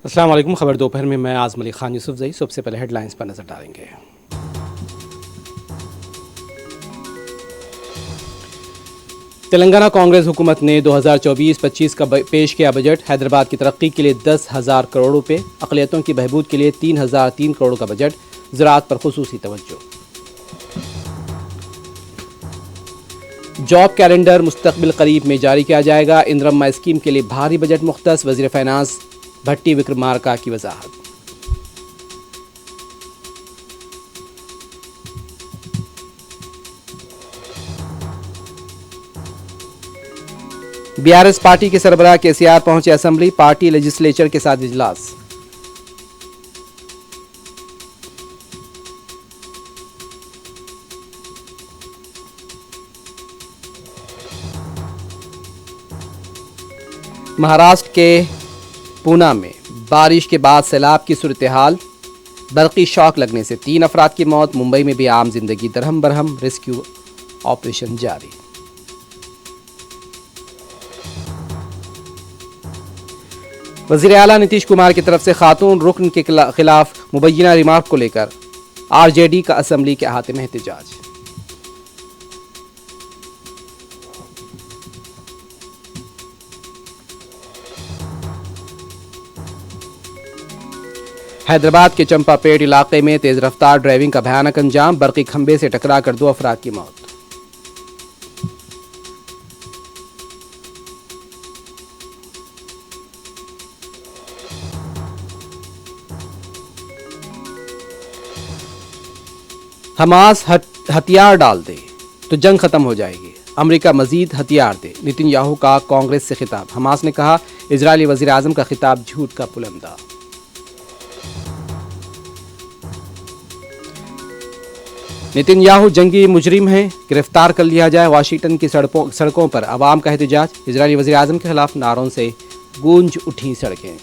अस्सलाम वालेकुम। खबर दोपहर में मैं आज़म अली खान यूसुफ जई। सबसे पहले हेडलाइंस पर नजर डालेंगे। तेलंगाना कांग्रेस हुकूमत ने 2024-25 का पेश किया बजट। हैदराबाद की तरक्की के लिए 10,000 करोड़ रुपए, अक़लियतों की बहबूद के लिए 3,003 करोड़ का बजट, ज़राअत पर खुसूसी तवज्जो। जॉब कैलेंडर मुस्तक़बिल करीब में जारी किया जाएगा। इंदिरम्मा स्कीम के लिए भारी बजट मुख्तस। वज़ीर फाइनेंस भट्टी विक्रमार्का की वजाहत। बीआरएस पार्टी के सरबराह केसीआर पहुंचे असेंबली। पार्टी लेजिस्लेचर के साथ इजलास। महाराष्ट्र के पूना में बारिश के बाद सैलाब की सूरत हाल। बरक़ी शॉक लगने से 3 अफराद की मौत। मुंबई में भी आम जिंदगी दरहम बरहम। रेस्क्यू ऑपरेशन जारी। वज़ीर आला नीतीश कुमार की तरफ से खातून रुकन के खिलाफ मुबैना रिमार्क को लेकर आरजेडी का असेंबली के अहाते में एहतजाज। हैदराबाद के चंपापेट इलाके में तेज रफ्तार ड्राइविंग का भयानक अंजाम। बरक़ी खंबे से टकराकर 2 अफराद की मौत। हमास हथियार डाल दे तो जंग खत्म हो जाएगी। अमेरिका मजीद हथियार दे। नेतन्याहू का कांग्रेस से खिताब। हमास ने कहा इजरायली वजीर आजम का खिताब झूठ का पुलंदा। नेतन्याहू जंगी मुजरिम हैं, गिरफ्तार कर लिया जाए। वाशिंगटन की सड़कों पर अवाम का एहतजाज। इजरायली वजीर आजम के खिलाफ नारों से गूंज उठी सड़कें।